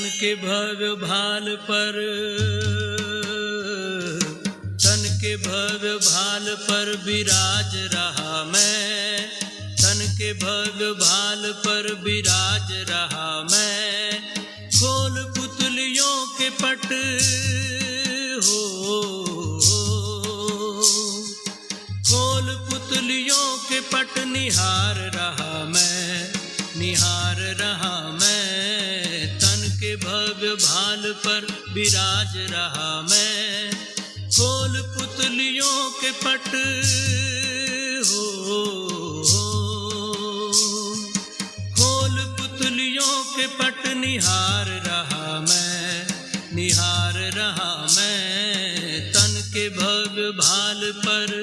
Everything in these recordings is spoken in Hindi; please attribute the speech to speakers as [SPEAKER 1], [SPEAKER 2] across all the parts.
[SPEAKER 1] तन के भव्य भाल पर, तन के भव्य भाल पर विराज रहा मैं, तन के भव्य भाल पर विराज रहा मैं। खोल पुतलियों के पट हो, खोल पुतलियों के पट निहार रहा मैं, निहार रहा मैं। तन के भव्य भाल पर विराज रहा मैं। खोल पुतलियों के पट हो, खोल पुतलियों के पट निहार रहा मैं, निहार रहा मैं। तन के भव्य भाल पर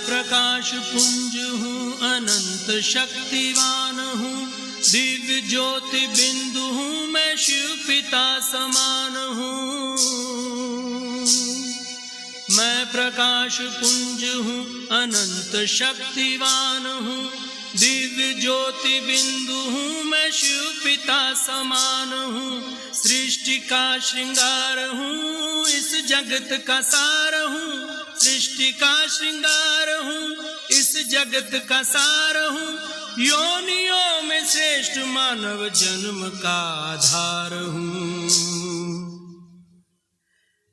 [SPEAKER 1] प्रकाश पुंज हूँ, अनंत शक्तिवान हूँ, दिव्य ज्योति बिंदु हूँ, मैं शिव पिता समान हूँ। मैं प्रकाश पुंज हूँ, अनंत शक्तिवान हूँ, दिव्य ज्योति बिंदु हूँ, मैं शिव पिता समान हूँ। सृष्टि का श्रृंगार हूँ, इस जगत का सार हूँ, सृष्टि का श्रृंगार हूँ, इस जगत का सार हूँ। योनियों में श्रेष्ठ मानव जन्म का आधार हूँ।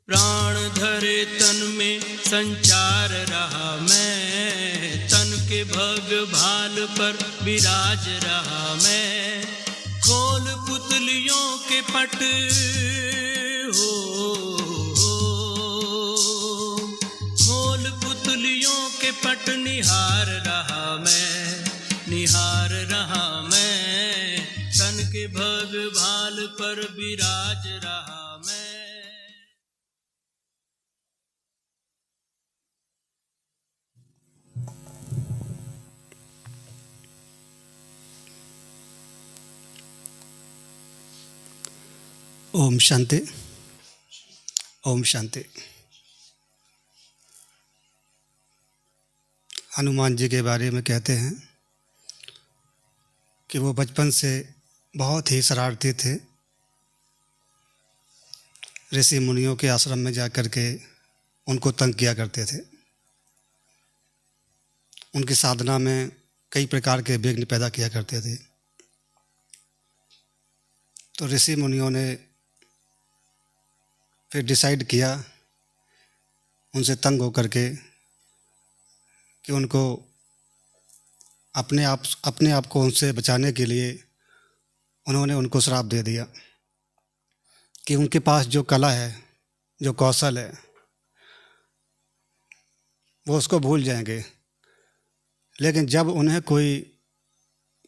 [SPEAKER 1] प्राण धरे तन में संचार रहा मैं, तन के भव्य भाल पर विराज रहा मैं। खोल पुतलियों के पट हो, खोल पुतलियों के पट निहार रहा मैं, निहार रहा मैं। तन के भव्य भाल पर विराज रहा मैं।
[SPEAKER 2] ओम शांति, ओम शांति। हनुमान जी के बारे में कहते हैं कि वो बचपन से बहुत ही शरारती थे। ऋषि मुनियों के आश्रम में जाकर के उनको तंग किया करते थे। उनकी साधना में कई प्रकार के विघ्न पैदा किया करते थे। तो ऋषि मुनियों ने फिर डिसाइड किया उनसे तंग होकर के कि उनको अपने आप को उनसे बचाने के लिए उन्होंने उनको श्राप दे दिया कि उनके पास जो कला है, जो कौशल है, वो उसको भूल जाएंगे, लेकिन जब उन्हें कोई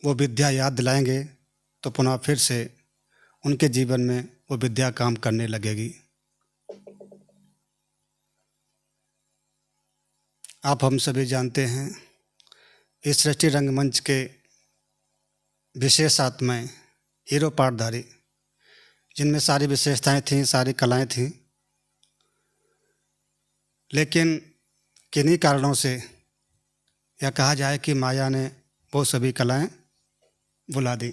[SPEAKER 2] वो विद्या याद दिलाएंगे तो पुनः फिर से उनके जीवन में वो विद्या काम करने लगेगी। आप हम सभी जानते हैं इस सृष्टि रंगमंच के विशेष आत्माएं, हीरो पाठधारी, जिनमें सारी विशेषताएं थीं, सारी कलाएं थीं, लेकिन किन्हीं कारणों से या कहा जाए कि माया ने वो सभी कलाएं भुला दी।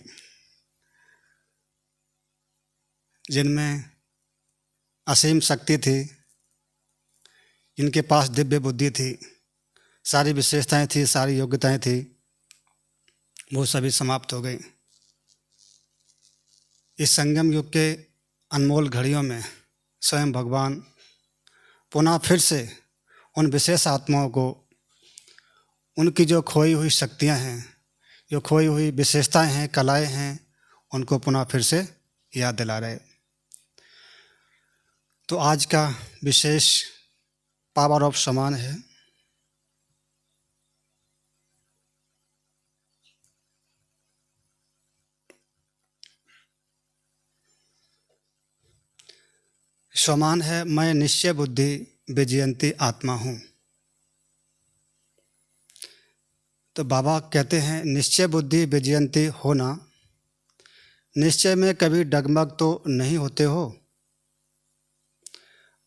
[SPEAKER 2] जिनमें असीम शक्ति थी, जिनके पास दिव्य बुद्धि थी, सारी विशेषताएं थी, सारी योग्यताएं थी, वो सभी समाप्त हो गई। इस संगम युग के अनमोल घड़ियों में स्वयं भगवान पुनः फिर से उन विशेष आत्माओं को उनकी जो खोई हुई शक्तियां हैं, जो खोई हुई विशेषताएं हैं, कलाएं हैं, उनको पुनः फिर से याद दिला रहे। तो आज का विशेष पावर ऑफ समान है। समान है, मैं निश्चय बुद्धि विजयंती आत्मा हूँ। तो बाबा कहते हैं निश्चय बुद्धि विजयंती होना निश्चय में कभी डगमग तो नहीं होते हो।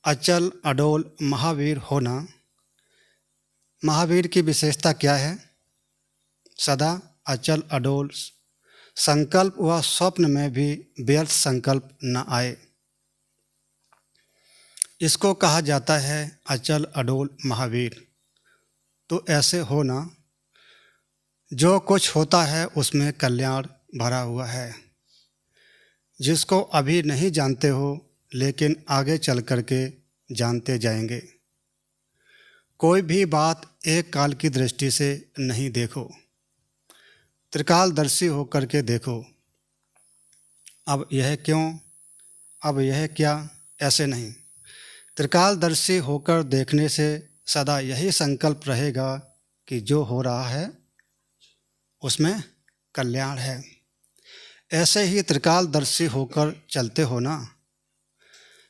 [SPEAKER 2] अचल अडोल महावीर होना। महावीर की विशेषता क्या है? सदा अचल अडोल, संकल्प व स्वप्न में भी व्यर्थ संकल्प न आए, इसको कहा जाता है अचल अडोल महावीर। तो ऐसे होना जो कुछ होता है उसमें कल्याण भरा हुआ है, जिसको अभी नहीं जानते हो लेकिन आगे चल कर के जानते जाएंगे। कोई भी बात एक काल की दृष्टि से नहीं देखो, त्रिकालदर्शी होकर के देखो। अब यह क्यों, अब यह क्या, ऐसे नहीं। त्रिकालदर्शी होकर देखने से सदा यही संकल्प रहेगा कि जो हो रहा है उसमें कल्याण है। ऐसे ही त्रिकालदर्शी होकर चलते हो ना।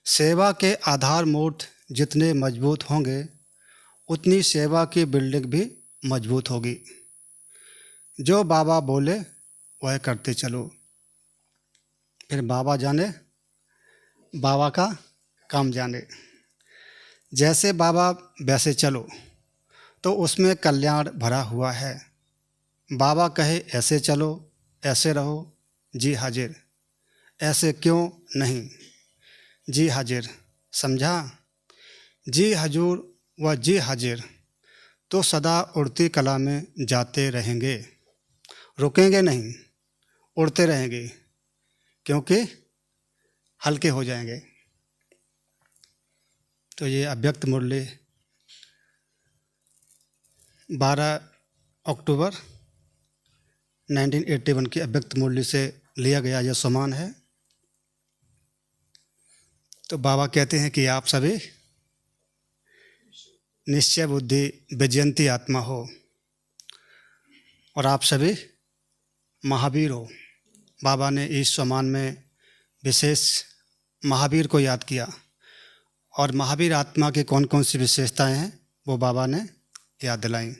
[SPEAKER 2] सेवा के आधार मूर्त जितने मजबूत होंगे उतनी सेवा की बिल्डिंग भी मजबूत होगी। जो बाबा बोले वह करते चलो, फिर बाबा जाने बाबा का काम जाने। जैसे बाबा वैसे चलो तो उसमें कल्याण भरा हुआ है। बाबा कहे ऐसे चलो, ऐसे रहो, जी हाजिर। ऐसे क्यों नहीं, जी हाजिर। समझा? जी हजूर व जी हाजिर तो सदा उड़ती कला में जाते रहेंगे, रुकेंगे नहीं, उड़ते रहेंगे, क्योंकि हल्के हो जाएंगे। तो ये अव्यक्त मुरली 12 अक्टूबर 1981 की अव्यक्त मुरली से लिया गया यह सम्मान है। तो बाबा कहते हैं कि आप सभी निश्चय बुद्धि विजयंती आत्मा हो और आप सभी महावीर हो। बाबा ने इस सम्मान में विशेष महावीर को याद किया और महावीर आत्मा की कौन कौन सी विशेषताएं हैं वो बाबा ने याद दिलाई।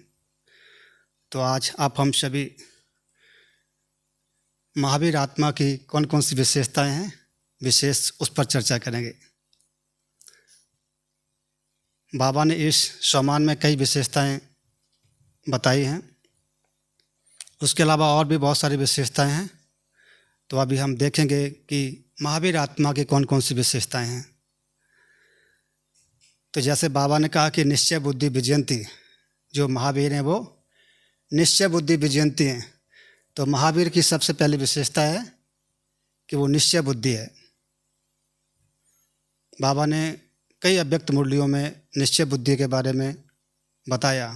[SPEAKER 2] तो आज आप हम सभी महावीर आत्मा की कौन कौन सी विशेषताएं हैं विशेष उस पर चर्चा करेंगे। बाबा ने इस सम्मान में कई विशेषताएं बताई हैं, उसके अलावा और भी बहुत सारी विशेषताएं हैं। तो अभी हम देखेंगे कि महावीर आत्मा की कौन कौन सी विशेषताएं हैं। तो जैसे बाबा ने कहा कि निश्चय बुद्धि विजयंती, जो महावीर हैं वो निश्चय बुद्धि विजयंती हैं। तो महावीर की सबसे पहली विशेषता है कि वो निश्चय बुद्धि है। बाबा ने कई अव्यक्त मुरलियों में निश्चय बुद्धि के बारे में बताया।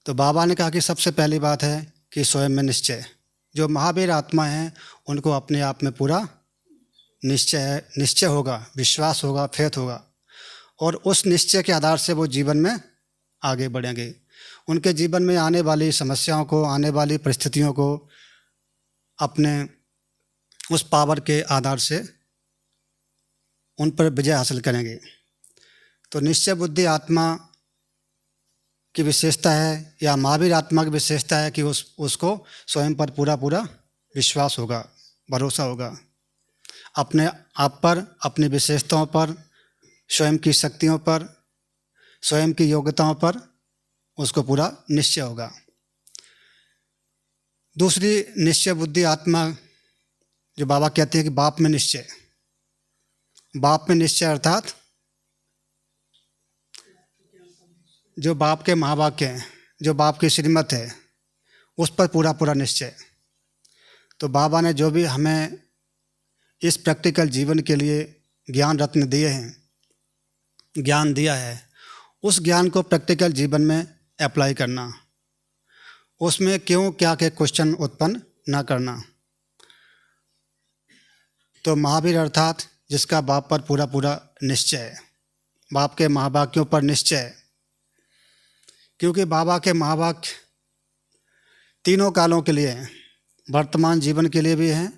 [SPEAKER 2] तो बाबा ने कहा कि सबसे पहली बात है कि स्वयं में निश्चय। जो महावीर आत्मा हैं उनको अपने आप में पूरा निश्चय है, निश्चय होगा, विश्वास होगा, फेथ होगा और उस निश्चय के आधार से वो जीवन में आगे बढ़ेंगे। उनके जीवन में आने वाली समस्याओं को, आने वाली परिस्थितियों को अपने उस पावर के आधार से उन पर विजय हासिल करेंगे। तो निश्चय बुद्धि आत्मा की विशेषता है या महावीर आत्मा की विशेषता है कि उसको स्वयं पर पूरा पूरा विश्वास होगा, भरोसा होगा, अपने आप पर, अपनी विशेषताओं पर, स्वयं की शक्तियों पर, स्वयं की योग्यताओं पर उसको पूरा निश्चय होगा। दूसरी निश्चय बुद्धि आत्मा जो बाबा कहते हैं कि बाप में निश्चय। बाप में निश्चय अर्थात जो बाप के महावाक्य हैं, जो बाप की श्रीमत है, उस पर पूरा पूरा निश्चय। तो बाबा ने जो भी हमें इस प्रैक्टिकल जीवन के लिए ज्ञान रत्न दिए हैं, ज्ञान दिया है, उस ज्ञान को प्रैक्टिकल जीवन में अप्लाई करना, उसमें क्यों क्या के क्वेश्चन उत्पन्न ना करना। तो महावीर अर्थात जिसका बाप पर पूरा पूरा निश्चय है, बाप के महावाक्यों पर निश्चय है। क्योंकि बाबा के महावाक्य तीनों कालों के लिए हैं, वर्तमान जीवन के लिए भी हैं,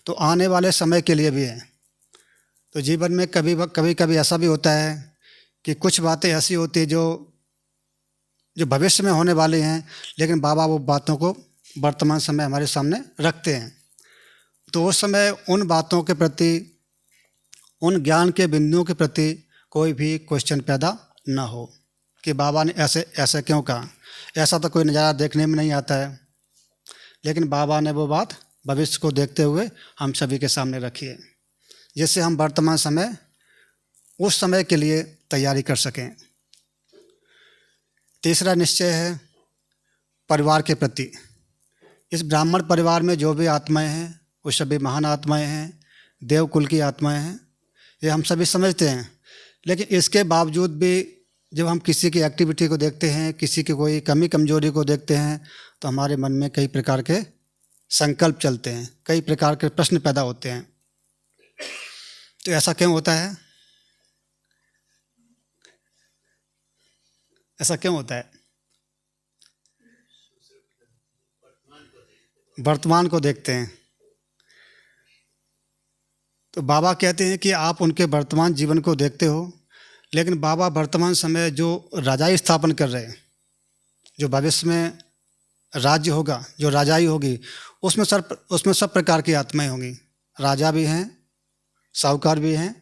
[SPEAKER 2] तो आने वाले समय के लिए भी हैं। तो जीवन में कभी कभी ऐसा भी होता है कि कुछ बातें ऐसी होती हैं जो भविष्य में होने वाली हैं, लेकिन बाबा वो बातों को वर्तमान समय हमारे सामने रखते हैं। तो उस समय उन बातों के प्रति, उन ज्ञान के बिंदुओं के प्रति कोई भी क्वेश्चन पैदा ना हो कि बाबा ने ऐसे ऐसे क्यों कहा। ऐसा तो कोई नज़ारा देखने में नहीं आता है, लेकिन बाबा ने वो बात भविष्य को देखते हुए हम सभी के सामने रखी है, जिससे हम वर्तमान समय उस समय के लिए तैयारी कर सकें। तीसरा निश्चय है परिवार के प्रति। इस ब्राह्मण परिवार में जो भी आत्माएं हैं वो सभी महान आत्माएं हैं, देवकुल की आत्माएं हैं, ये हम सभी समझते हैं। लेकिन इसके बावजूद भी जब हम किसी की एक्टिविटी को देखते हैं, किसी की कोई कमी कमजोरी को देखते हैं, तो हमारे मन में कई प्रकार के संकल्प चलते हैं, कई प्रकार के प्रश्न पैदा होते हैं। तो ऐसा क्यों होता है? ऐसा क्यों होता है? वर्तमान को देखते हैं। तो बाबा कहते हैं कि आप उनके वर्तमान जीवन को देखते हो, लेकिन बाबा वर्तमान समय जो राजाई स्थापन कर रहे हैं, जो भविष्य में राज्य होगा, जो राजाई होगी, उसमें सब प्रकार की आत्माएं होंगी। राजा भी हैं, साहूकार भी हैं,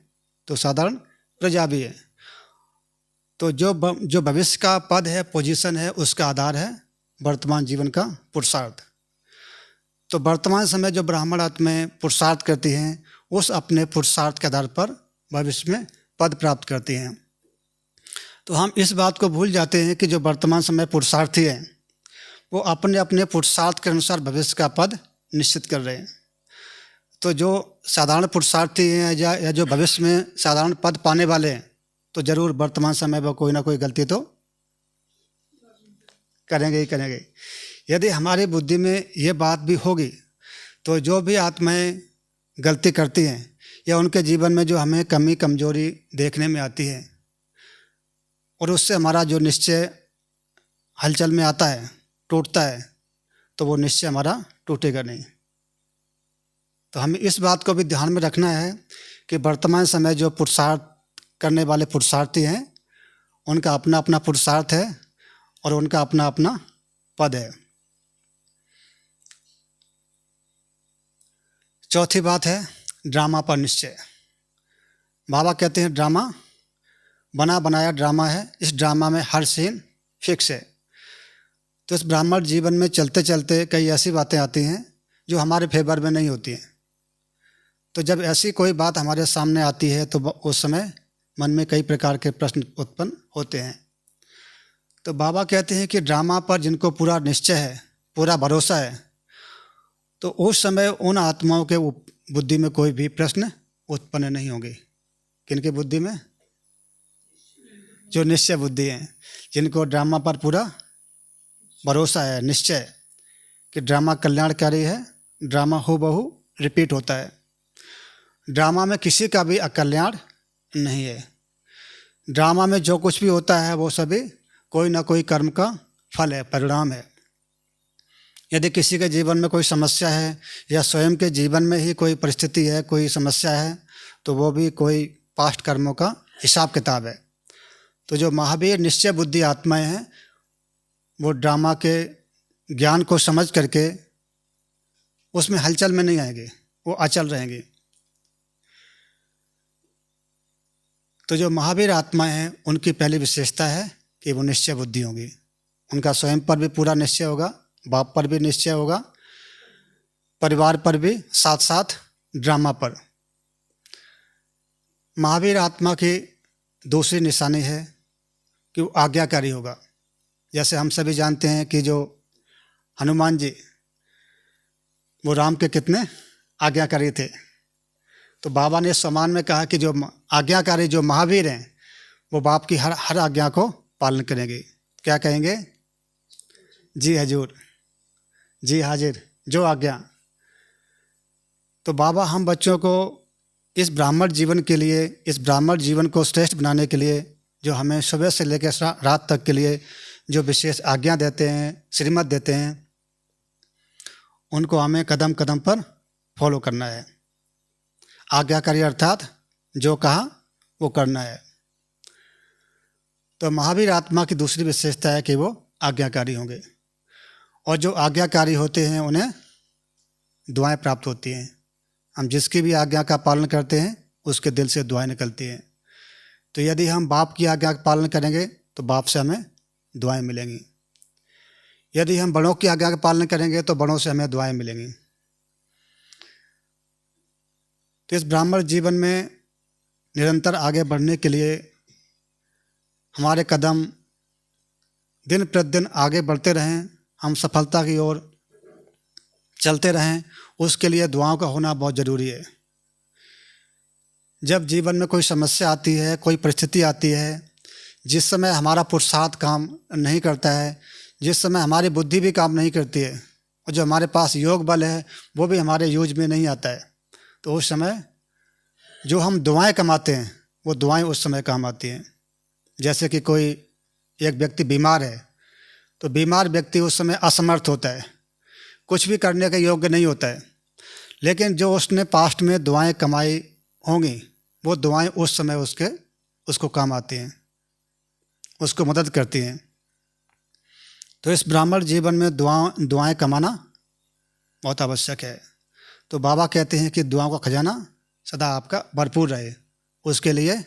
[SPEAKER 2] तो साधारण प्रजा भी है। तो जो भविष्य का पद है, पोजीशन है, उसका आधार है वर्तमान जीवन का पुरुषार्थ। तो वर्तमान समय जो ब्राह्मण आत्माएं पुरुषार्थ करती हैं, उस अपने पुरुषार्थ के आधार पर भविष्य में पद प्राप्त करती हैं। तो हम इस बात को भूल जाते हैं कि जो वर्तमान समय पुरुषार्थी हैं, वो अपने अपने पुरुषार्थ के अनुसार भविष्य का पद निश्चित कर रहे हैं। तो जो साधारण पुरुषार्थी हैं या जो भविष्य में साधारण पद पाने वाले हैं, तो जरूर वर्तमान समय में कोई ना कोई गलती तो करेंगे ही करेंगे। यदि हमारी बुद्धि में ये बात भी होगी, तो जो भी आत्माएं गलती करती हैं या उनके जीवन में जो हमें कमी कमजोरी देखने में आती है, और उससे हमारा जो निश्चय हलचल में आता है, टूटता है, तो वो निश्चय हमारा टूटेगा नहीं। तो हमें इस बात को भी ध्यान में रखना है कि वर्तमान समय जो पुरुषार्थ करने वाले पुरुषार्थी हैं, उनका अपना अपना पुरुषार्थ है और उनका अपना अपना पद है। चौथी बात है ड्रामा पर निश्चय। बाबा कहते हैं ड्रामा बना बनाया ड्रामा है, इस ड्रामा में हर सीन फिक्स है। तो इस ब्राह्मण जीवन में चलते चलते कई ऐसी बातें आती हैं जो हमारे फेवर में नहीं होती हैं। तो जब ऐसी कोई बात हमारे सामने आती है, तो उस समय मन में कई प्रकार के प्रश्न उत्पन्न होते हैं। तो बाबा कहते हैं कि ड्रामा पर जिनको पूरा निश्चय है, पूरा भरोसा है, तो उस समय उन आत्माओं के बुद्धि में कोई भी प्रश्न उत्पन्न नहीं होंगे। किनके बुद्धि में? जो निश्चय बुद्धि है, जिनको ड्रामा पर पूरा भरोसा है, निश्चय कि ड्रामा कल्याणकारी है, ड्रामा हूबहू रिपीट होता है, ड्रामा में किसी का भी अकल्याण नहीं है। ड्रामा में जो कुछ भी होता है वो सभी कोई ना कोई कर्म का फल है, परिणाम है। यदि किसी के जीवन में कोई समस्या है या स्वयं के जीवन में ही कोई परिस्थिति है, कोई समस्या है, तो वो भी कोई पास्ट कर्मों का हिसाब किताब है। तो जो महावीर निश्चय बुद्धि आत्माएं हैं, वो ड्रामा के ज्ञान को समझ करके उसमें हलचल में नहीं आएंगे, वो अचल रहेंगे। तो जो महावीर आत्माएं हैं, उनकी पहली विशेषता है कि वो निश्चय बुद्धि होंगी। उनका स्वयं पर भी पूरा निश्चय होगा, बाप पर भी निश्चय होगा, परिवार पर भी, साथ साथ ड्रामा पर। महावीर आत्मा की दूसरी निशानी है कि वो आज्ञाकारी होगा। जैसे हम सभी जानते हैं कि जो हनुमान जी, वो राम के कितने आज्ञाकारी थे। तो बाबा ने समान में कहा कि जो आज्ञाकारी, जो महावीर हैं, वो बाप की हर आज्ञा को पालन करेंगे। क्या कहेंगे? जी हजूर, जी हाजिर, जो आज्ञा। तो बाबा हम बच्चों को इस ब्राह्मण जीवन के लिए, इस ब्राह्मण जीवन को श्रेष्ठ बनाने के लिए, जो हमें सुबह से लेकर रात तक के लिए जो विशेष आज्ञा देते हैं, श्रीमत देते हैं, उनको हमें कदम कदम पर फॉलो करना है। आज्ञाकारी अर्थात जो कहा वो करना है। तो महावीर आत्मा की दूसरी विशेषता है कि वो आज्ञाकारी होंगे, और जो आज्ञाकारी होते हैं उन्हें दुआएं प्राप्त होती हैं। हम जिसकी भी आज्ञा का पालन करते हैं उसके दिल से दुआएं निकलती हैं। तो यदि हम बाप की आज्ञा का पालन करेंगे तो बाप से हमें दुआएं मिलेंगी। यदि हम बड़ों की आज्ञा का पालन करेंगे तो बड़ों से हमें दुआएं मिलेंगी। तो इस ब्राह्मण जीवन में निरंतर आगे बढ़ने के लिए हमारे कदम दिन प्रतिदिन आगे बढ़ते रहें, हम सफलता की ओर चलते रहें, उसके लिए दुआओं का होना बहुत ज़रूरी है। जब जीवन में कोई समस्या आती है, कोई परिस्थिति आती है, जिस समय हमारा पुरुषार्थ काम नहीं करता है, जिस समय हमारी बुद्धि भी काम नहीं करती है और जो हमारे पास योग बल है वो भी हमारे यूज में नहीं आता है, तो उस समय जो हम दुआएं कमाते हैं वो दुआएं उस समय काम आती हैं। जैसे कि कोई एक व्यक्ति बीमार है तो बीमार व्यक्ति उस समय असमर्थ होता है, कुछ भी करने के योग्य नहीं होता है, लेकिन जो उसने पास्ट में दुआएं कमाई होंगी वो दुआएं उस समय उसको काम आती हैं, उसको मदद करती हैं। तो इस ब्राह्मण जीवन में दुआएं कमाना बहुत आवश्यक है। तो बाबा कहते हैं कि दुआओं का खजाना सदा आपका भरपूर रहे, उसके लिए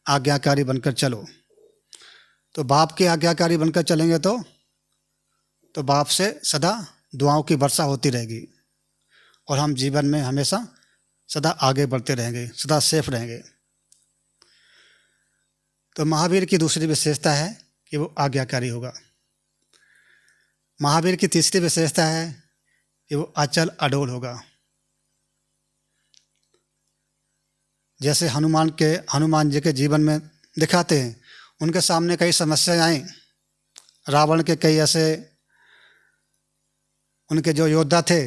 [SPEAKER 2] आज्ञाकारी बनकर चलो। तो बाप के आज्ञाकारी बनकर चलेंगे तो बाप से सदा दुआओं की वर्षा होती रहेगी और हम जीवन में हमेशा सदा आगे बढ़ते रहेंगे, सदा सेफ रहेंगे। तो महावीर की दूसरी विशेषता है कि वो आज्ञाकारी होगा। महावीर की तीसरी विशेषता है कि वो अचल अडोल होगा। जैसे हनुमान जी के जीवन में दिखाते हैं, उनके सामने कई समस्याएं आई, रावण के कई ऐसे उनके जो योद्धा थे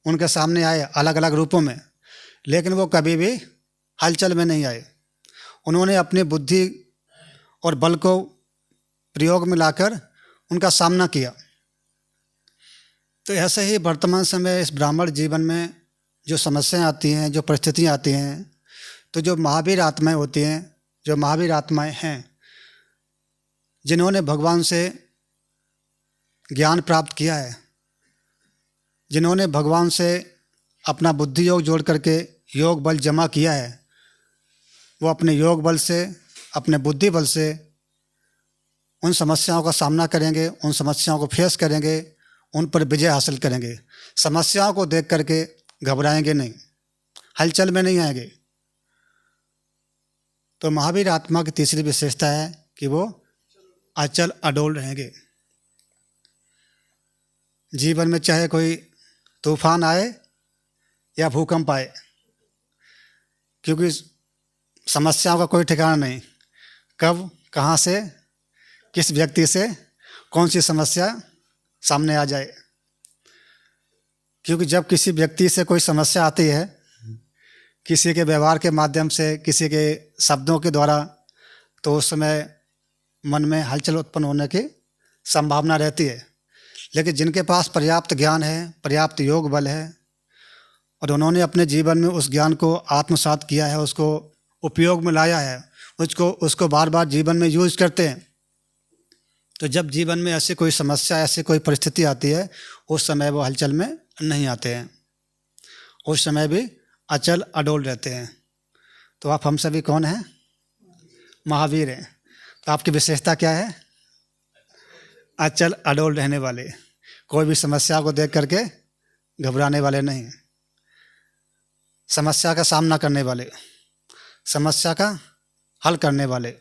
[SPEAKER 2] उनके सामने आए अलग अलग रूपों में, लेकिन वो कभी भी हलचल में नहीं आए। उन्होंने अपनी बुद्धि और बल को प्रयोग में लाकर उनका सामना किया। तो ऐसे ही वर्तमान समय इस ब्राह्मण जीवन में जो समस्याएं आती हैं, जो परिस्थितियां आती हैं, तो जो महावीर आत्माएं होती हैं, जो महावीर आत्माएं हैं जिन्होंने भगवान से ज्ञान प्राप्त किया है, जिन्होंने भगवान से अपना बुद्धि योग जोड़ करके योग बल जमा किया है, वो अपने योग बल से, अपने बुद्धि बल से उन समस्याओं का सामना करेंगे, उन समस्याओं को फेस करेंगे, उन पर विजय हासिल करेंगे। समस्याओं को देख करके घबराएंगे नहीं, हलचल में नहीं आएंगे। तो महावीर आत्मा की तीसरी विशेषता है कि वो अचल अडोल रहेंगे। जीवन में चाहे कोई तूफान आए या भूकंप आए, क्योंकि समस्याओं का कोई ठिकाना नहीं, कब कहाँ से किस व्यक्ति से कौन सी समस्या सामने आ जाए। क्योंकि जब किसी व्यक्ति से कोई समस्या आती है, किसी के व्यवहार के माध्यम से, किसी के शब्दों के द्वारा, तो उस समय मन में हलचल उत्पन्न होने की संभावना रहती है। लेकिन जिनके पास पर्याप्त ज्ञान है, पर्याप्त योग बल है और उन्होंने अपने जीवन में उस ज्ञान को आत्मसात किया है, उसको उपयोग में लाया है, उसको बार बार जीवन में यूज करते हैं, तो जब जीवन में ऐसी कोई समस्या, ऐसी कोई परिस्थिति आती है, उस समय वो हलचल में नहीं आते हैं, उस समय भी अचल अडोल रहते हैं। तो आप हम सभी कौन हैं? महावीर हैं। तो आपकी विशेषता क्या है? अचल अडोल रहने वाले, कोई भी समस्या को देख करके घबराने वाले नहीं, समस्या का सामना करने वाले, समस्या का हल करने वाले,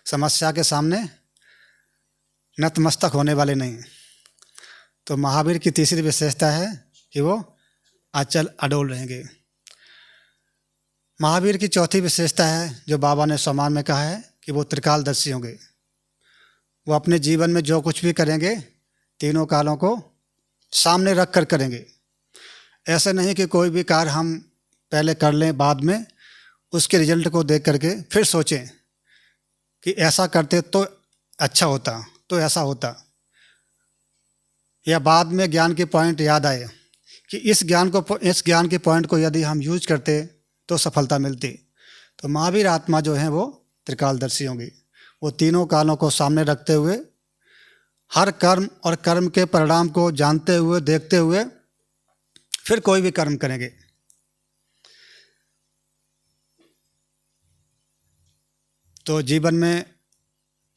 [SPEAKER 2] समस्या के सामने नतमस्तक होने वाले नहीं। तो महावीर की तीसरी विशेषता है कि वो अचल अडोल रहेंगे। महावीर की चौथी विशेषता है जो बाबा ने सम्मान में कहा है कि वो त्रिकालदर्शी होंगे। वो अपने जीवन में जो कुछ भी करेंगे तीनों कालों को सामने रख कर करेंगे। ऐसा नहीं कि कोई भी कार्य हम पहले कर लें, बाद में उसके रिजल्ट को देख करके फिर सोचें कि ऐसा करते तो अच्छा होता, तो ऐसा होता, या बाद में ज्ञान के पॉइंट याद आए कि इस ज्ञान के पॉइंट को यदि हम यूज करते तो सफलता मिलती। तो महावीर आत्मा जो है वो त्रिकालदर्शी होंगी। वो तीनों कालों को सामने रखते हुए, हर कर्म और कर्म के परिणाम को जानते हुए, देखते हुए फिर कोई भी कर्म करेंगे। तो जीवन में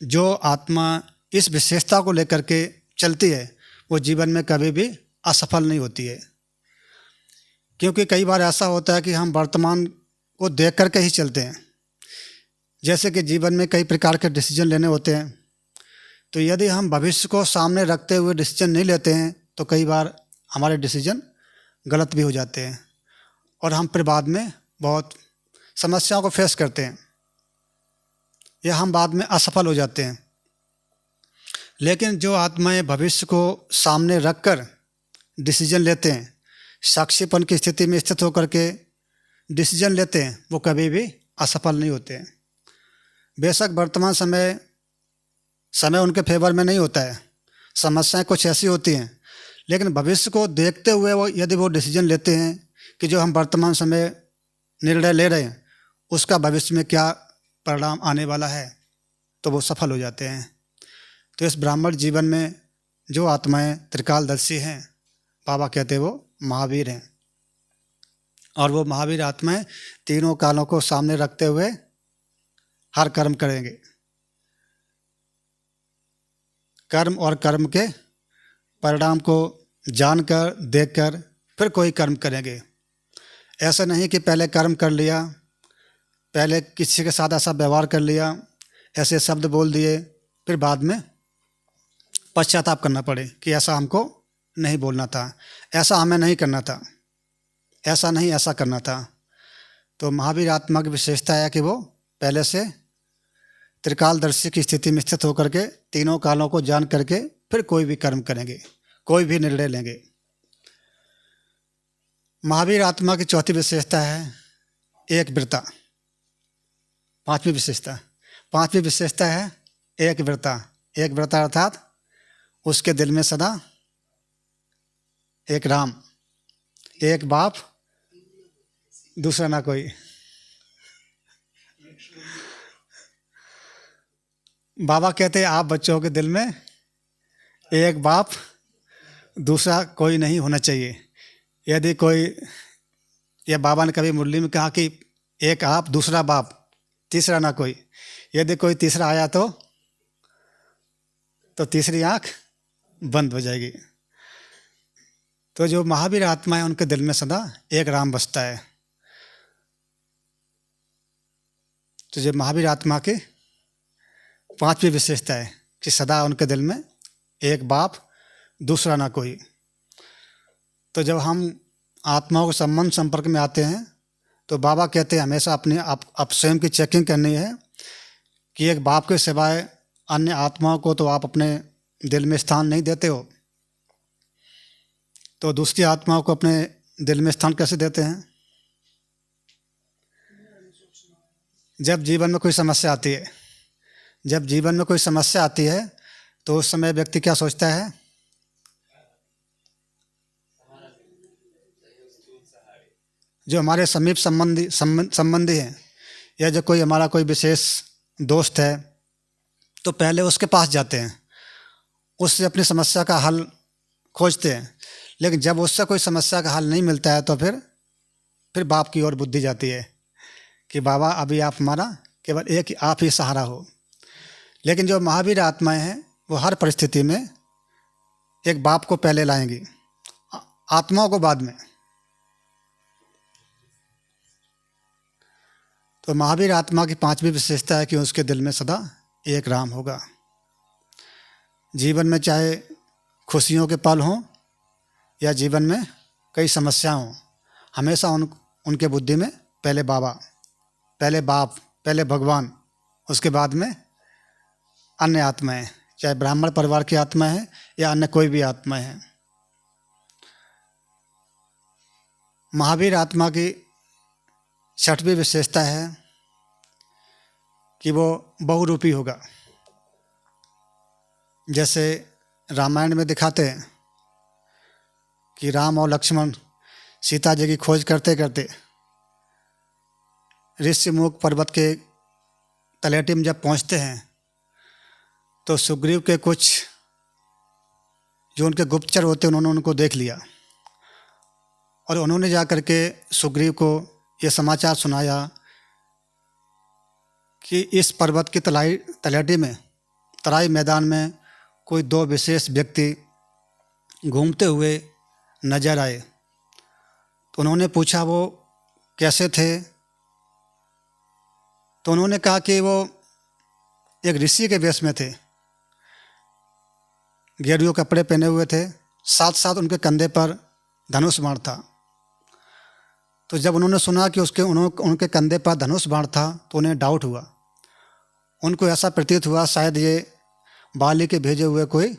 [SPEAKER 2] जो आत्मा इस विशेषता को लेकर के चलती है वो जीवन में कभी भी असफल नहीं होती है। क्योंकि कई बार ऐसा होता है कि हम वर्तमान को देख करके ही चलते हैं। जैसे कि जीवन में कई प्रकार के डिसीजन लेने होते हैं, तो यदि हम भविष्य को सामने रखते हुए डिसीजन नहीं लेते हैं तो कई बार हमारे डिसीजन गलत भी हो जाते हैं और हम फिर बाद में बहुत समस्याओं को फेस करते हैं या हम बाद में असफल हो जाते हैं। लेकिन जो आत्माएं भविष्य को सामने रखकर डिसीजन लेते हैं, साक्षीपन की स्थिति में स्थित होकर के डिसीजन लेते हैं, वो कभी भी असफल नहीं होते हैं। बेशक वर्तमान समय उनके फेवर में नहीं होता है, समस्याएं कुछ ऐसी होती हैं, लेकिन भविष्य को देखते हुए यदि वो डिसीजन लेते हैं कि जो हम वर्तमान समय निर्णय ले रहे हैं उसका भविष्य में क्या परिणाम आने वाला है, तो वो सफल हो जाते हैं। तो इस ब्राह्मण जीवन में जो आत्माएं त्रिकालदर्शी हैं, बाबा कहते हैं वो महावीर हैं। और वो महावीर आत्माएं तीनों कालों को सामने रखते हुए हर कर्म करेंगे। कर्म और कर्म के परिणाम को जानकर देखकर फिर कोई कर्म करेंगे। ऐसा नहीं कि पहले कर्म कर लिया, पहले किसी के साथ ऐसा व्यवहार कर लिया, ऐसे शब्द बोल दिए, फिर बाद में पश्चाताप करना पड़े कि ऐसा हमको नहीं बोलना था, ऐसा हमें नहीं करना था, ऐसा नहीं ऐसा करना था। तो महावीर आत्मा की विशेषता है कि वो पहले से त्रिकालदर्शी की स्थिति में स्थित होकर के तीनों कालों को जान करके फिर कोई भी कर्म करेंगे, कोई भी निर्णय लेंगे। महावीर आत्मा की चौथी विशेषता है एक व्रता। पांचवी विशेषता है एक व्रता। एक व्रता अर्थात उसके दिल में सदा एक राम, एक बाप, दूसरा ना कोई। बाबा कहते हैं आप बच्चों के दिल में एक बाप, दूसरा कोई नहीं होना चाहिए। यदि कोई, या बाबा ने कभी मुरली में कहा कि एक आप, दूसरा बाप, तीसरा ना कोई। यदि कोई तीसरा आया तो तीसरी आंख बंद हो जाएगी। तो जो महावीर आत्मा है उनके दिल में सदा एक राम बसता है। तो जो महावीर आत्मा की पांचवी विशेषता है कि सदा उनके दिल में एक बाप, दूसरा ना कोई। तो जब हम आत्माओं के संबंध संपर्क में आते हैं तो बाबा कहते हैं हमेशा अपने आप स्वयं की चेकिंग करनी है कि एक बाप के सिवाय अन्य आत्माओं को तो आप अपने दिल में स्थान नहीं देते हो, तो दूसरी आत्माओं को अपने दिल में स्थान कैसे देते हैं? जब जीवन में कोई समस्या आती है, तो उस समय व्यक्ति क्या सोचता है? जो हमारे समीप संबंधी हैं या जो कोई हमारा कोई विशेष दोस्त है, तो पहले उसके पास जाते हैं, उससे अपनी समस्या का हल खोजते हैं। लेकिन जब उससे कोई समस्या का हल नहीं मिलता है तो फिर बाप की ओर बुद्धि जाती है कि बाबा अभी आप हमारा केवल एक आप ही सहारा हो। लेकिन जो महावीर आत्माएं हैं वो हर परिस्थिति में एक बाप को पहले लाएंगी, आत्माओं को बाद में। तो महावीर आत्मा की पांचवी विशेषता है कि उसके दिल में सदा एक राम होगा। जीवन में चाहे खुशियों के पल हों या जीवन में कई समस्याएं हों, हमेशा उनके बुद्धि में पहले बाबा, पहले बाप, पहले भगवान, उसके बाद में अन्य आत्माएं, चाहे ब्राह्मण परिवार की आत्मा है या अन्य कोई भी आत्मा है। महावीर आत्मा की छठवीं विशेषता है कि वो बहुरूपी होगा। जैसे रामायण में दिखाते हैं कि राम और लक्ष्मण सीता जी की खोज करते करते ऋषिमुख पर्वत के तलहटी में जब पहुंचते हैं तो सुग्रीव के कुछ जो उनके गुप्तचर होते हैं उन्होंने उनको देख लिया और उन्होंने जा कर के सुग्रीव को ये समाचार सुनाया कि इस पर्वत की तराई मैदान में कोई दो विशेष व्यक्ति घूमते हुए नजर आए। तो उन्होंने पूछा वो कैसे थे? तो उन्होंने कहा कि वो एक ऋषि के वेश में थे, गेरुए कपड़े पहने हुए थे, साथ साथ उनके कंधे पर धनुष बाण था। तो जब उन्होंने सुना कि उनके कंधे पर धनुष बाण था तो उन्हें डाउट हुआ। उनको ऐसा प्रतीत हुआ शायद ये बाली के भेजे हुए कोई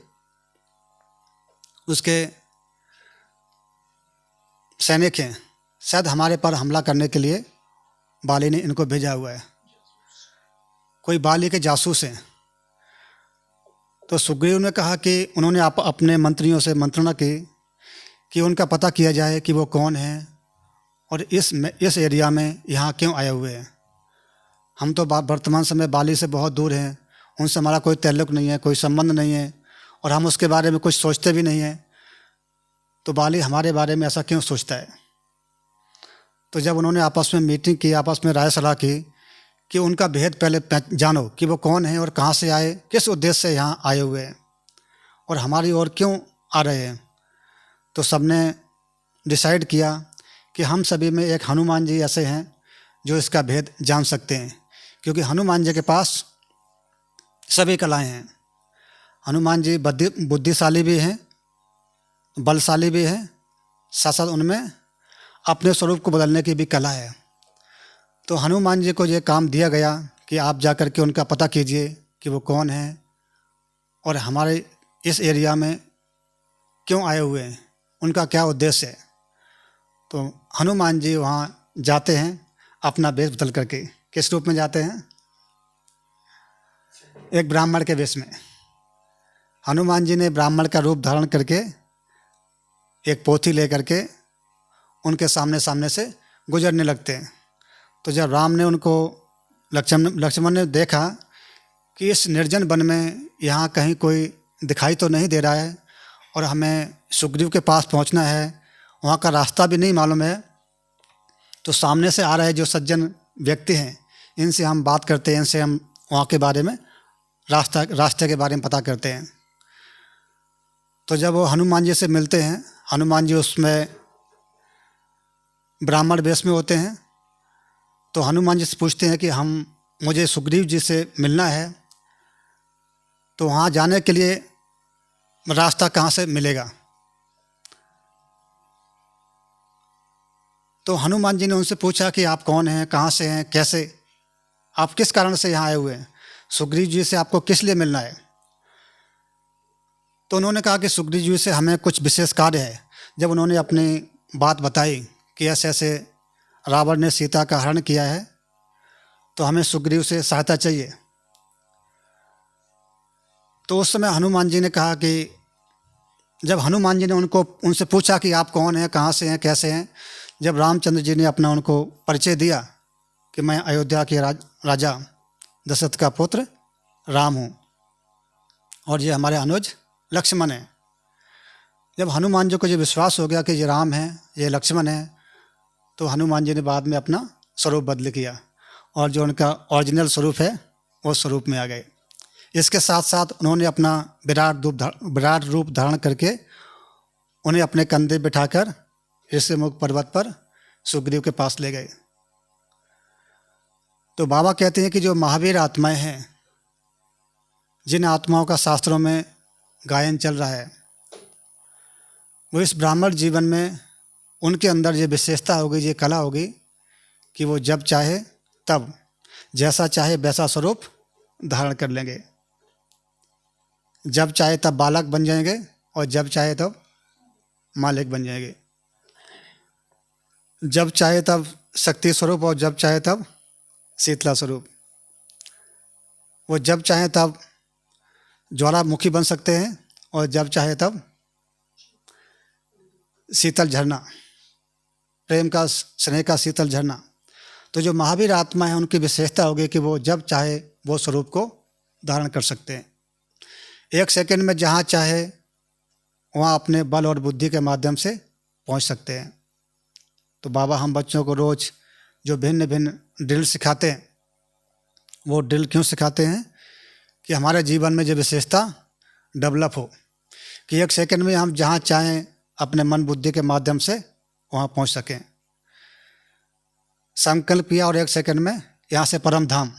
[SPEAKER 2] उसके सैनिक हैं, शायद हमारे पर हमला करने के लिए बाली ने इनको भेजा हुआ है, कोई बाली के जासूस हैं। तो सुग्रीव ने कहा कि उन्होंने अपने मंत्रियों से मंत्रणा की कि उनका पता किया जाए कि वो कौन है और इस एरिया में यहाँ क्यों आए हुए हैं। हम तो वर्तमान समय बाली से बहुत दूर हैं, उनसे हमारा कोई ताल्लुक़ नहीं है, कोई संबंध नहीं है और हम उसके बारे में कुछ सोचते भी नहीं हैं। तो बाली हमारे बारे में ऐसा क्यों सोचता है? तो जब उन्होंने आपस में मीटिंग की, आपस में राय सलाह की कि उनका भेद पहले जानो कि वो कौन है और कहाँ से आए, किस उद्देश्य से यहाँ आए हुए हैं और हमारी ओर क्यों आ रहे हैं। तो सबने डिसाइड किया कि हम सभी में एक हनुमान जी ऐसे हैं जो इसका भेद जान सकते हैं, क्योंकि हनुमान जी के पास सभी कलाएं हैं। हनुमान जी बुद्धिशाली भी हैं, बलशाली भी हैं, साथ साथ उनमें अपने स्वरूप को बदलने की भी कला है। तो हनुमान जी को ये काम दिया गया कि आप जा कर के उनका पता कीजिए कि वो कौन है और हमारे इस एरिया में क्यों आए हुए हैं, उनका क्या उद्देश्य है। तो हनुमान जी वहाँ जाते हैं अपना वेश बदल करके। किस रूप में जाते हैं? एक ब्राह्मण के वेश में। हनुमान जी ने ब्राह्मण का रूप धारण करके एक पोथी लेकर के उनके सामने से गुजरने लगते हैं। तो जब राम ने उनको लक्ष्मण ने देखा कि इस निर्जन वन में यहाँ कहीं कोई दिखाई तो नहीं दे रहा है और हमें सुग्रीव के पास पहुँचना है, वहाँ का रास्ता भी नहीं मालूम है, तो सामने से आ रहे जो सज्जन व्यक्ति हैं इनसे हम बात करते हैं, इनसे हम वहाँ के बारे में रास्ते के बारे में पता करते हैं। तो जब वो हनुमान जी से मिलते हैं, हनुमान जी उसमें ब्राह्मण वेश में होते हैं। तो हनुमान जी से पूछते हैं कि मुझे सुग्रीव जी से मिलना है, तो वहाँ जाने के लिए रास्ता कहाँ से मिलेगा। तो हनुमान जी ने उनसे पूछा कि आप कौन हैं, कहाँ से हैं, कैसे, आप किस कारण से यहाँ आए हुए हैं, सुग्रीव जी से आपको किस लिए मिलना है। तो उन्होंने कहा कि सुग्रीव जी से हमें कुछ विशेष कार्य है। जब उन्होंने अपनी बात बताई कि ऐसे ऐसे रावण ने सीता का हरण किया है, तो हमें सुग्रीव से सहायता चाहिए। तो उस समय हनुमान जी ने कहा कि जब हनुमान जी ने उनसे पूछा कि आप कौन हैं, कहाँ से हैं, कैसे हैं, जब रामचंद्र जी ने अपना उनको परिचय दिया कि मैं अयोध्या के राजा दशरथ का पुत्र राम हूँ और ये हमारे अनुज लक्ष्मण हैं। जब हनुमान जी को ये विश्वास हो गया कि ये राम है, ये लक्ष्मण है, तो हनुमान जी ने बाद में अपना स्वरूप बदल किया और जो उनका ओरिजिनल स्वरूप है वो स्वरूप में आ गए। इसके साथ साथ उन्होंने अपना विराट रूप धारण करके उन्हें अपने कंधे बिठाकर ऋषिमुख पर्वत पर सुग्रीव के पास ले गए। तो बाबा कहते हैं कि जो महावीर आत्माएं हैं, जिन आत्माओं का शास्त्रों में गायन चल रहा है, वो इस ब्राह्मण जीवन में उनके अंदर ये विशेषता होगी, ये कला होगी कि वो जब चाहे तब, जैसा चाहे वैसा स्वरूप धारण कर लेंगे। जब चाहे तब बालक बन जाएंगे और जब चाहे तब मालिक बन जाएंगे। जब चाहे तब शक्ति स्वरूप और जब चाहे तब शीतला स्वरूप। वो जब चाहे तब ज्वालामुखी बन सकते हैं और जब चाहे तब शीतल झरना, प्रेम का, स्नेह का शीतल झरना। तो जो महावीर आत्मा है उनकी विशेषता होगी कि वो जब चाहे वो स्वरूप को धारण कर सकते हैं। एक सेकंड में जहाँ चाहे वहाँ अपने बल और बुद्धि के माध्यम से पहुँच सकते हैं। तो बाबा हम बच्चों को रोज़ जो भिन्न भिन्न ड्रिल सिखाते हैं वो ड्रिल क्यों सिखाते हैं कि हमारे जीवन में जो विशेषता डेवलप हो, कि 1 सेकंड में हम जहाँ चाहें अपने मन बुद्धि के माध्यम से वहाँ पहुँच सकें। संकल्प किया और 1 सेकंड में यहाँ से परम धाम,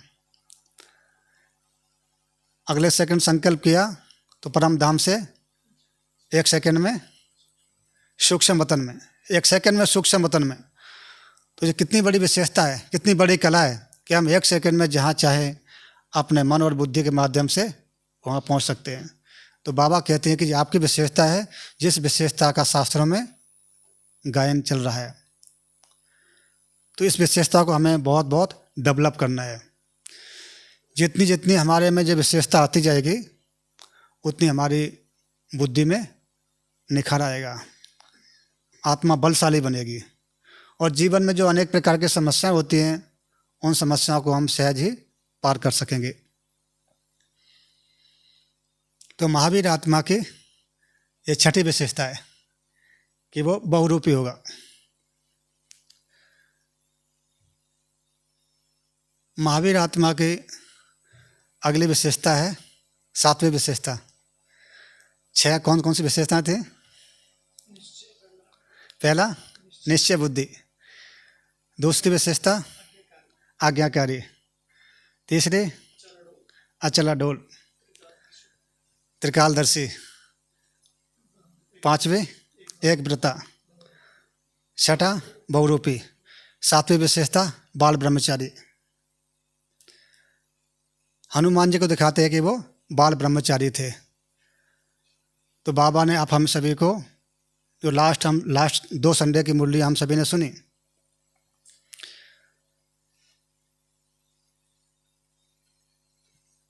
[SPEAKER 2] अगले सेकंड संकल्प किया तो परम धाम से 1 सेकंड में सूक्ष्म वतन में, 1 सेकंड में सूक्ष्म वतन में। तो ये कितनी बड़ी विशेषता है, कितनी बड़ी कला है कि हम 1 सेकंड में जहाँ चाहे अपने मन और बुद्धि के माध्यम से वहाँ पहुँच सकते हैं। तो बाबा कहते हैं कि ये आपकी विशेषता है, जिस विशेषता का शास्त्रों में गायन चल रहा है। तो इस विशेषता को हमें बहुत बहुत डेवलप करना है। जितनी जितनी हमारे में जो विशेषता आती जाएगी उतनी हमारी बुद्धि में निखार आएगा, आत्मा बलशाली बनेगी और जीवन में जो अनेक प्रकार की समस्याएं होती हैं उन समस्याओं को हम सहज ही पार कर सकेंगे। तो महावीर आत्मा की ये छठी विशेषता है कि वो बहुरूपी होगा। महावीर आत्मा की अगली विशेषता है 7वीं विशेषता। 6 कौन कौन सी विशेषताएं थी? पहला निश्चय बुद्धि, दूसरी विशेषता आज्ञाकारी, तीसरी अचला डोल, त्रिकालदर्शी, 5वीं एक व्रता, 6ठा बहुरूपी, 7वीं विशेषता बाल ब्रह्मचारी। हनुमान जी को दिखाते हैं कि वो बाल ब्रह्मचारी थे। तो बाबा ने आप हम सभी को जो लास्ट 2 संडे की मुरली हम सभी ने सुनी,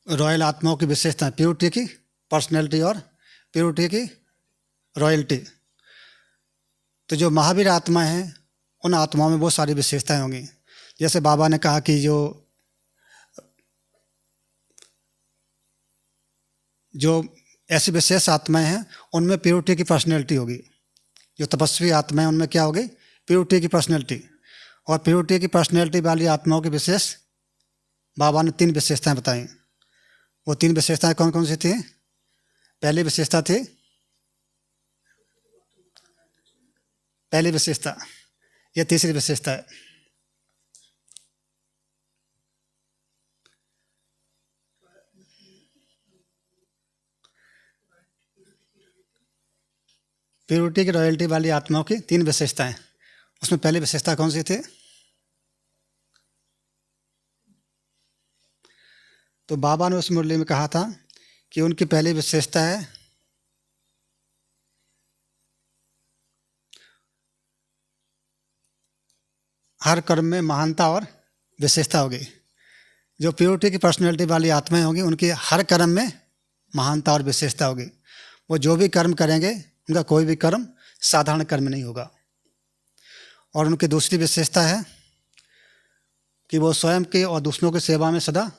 [SPEAKER 2] रॉयल आत्माओं की विशेषता, प्योरिटी की पर्सनैलिटी और प्योरिटी की रॉयल्टी। तो जो महावीर आत्मा हैं उन आत्माओं में बहुत सारी विशेषताएं होंगी। जैसे बाबा ने कहा कि जो ऐसी विशेष आत्माएं हैं उनमें प्योरिटी की पर्सनैलिटी होगी। जो तपस्वी आत्माएं उनमें क्या होगी? प्योरिटी की पर्सनैलिटी। और प्योरिटी की पर्सनैलिटी वाली आत्माओं की विशेष बाबा ने 3 विशेषताएं बताई। वो 3 विशेषताएं कौन कौन सी थी? पहली विशेषता थी, पहली विशेषता, ये तीसरी विशेषता है। प्योरिटी की रॉयल्टी वाली आत्माओं की 3 विशेषताएं। उसमें पहली विशेषता कौन सी थी? तो बाबा ने उस मुरली में कहा था कि उनकी पहली विशेषता है हर कर्म में महानता और विशेषता होगी। जो प्योरिटी की पर्सनैलिटी वाली आत्माएं होंगी उनकी हर कर्म में महानता और विशेषता होगी। वो जो भी कर्म करेंगे उनका कोई भी कर्म साधारण कर्म नहीं होगा। और उनकी दूसरी विशेषता है कि वो स्वयं की और दूसरों की सेवा में सदा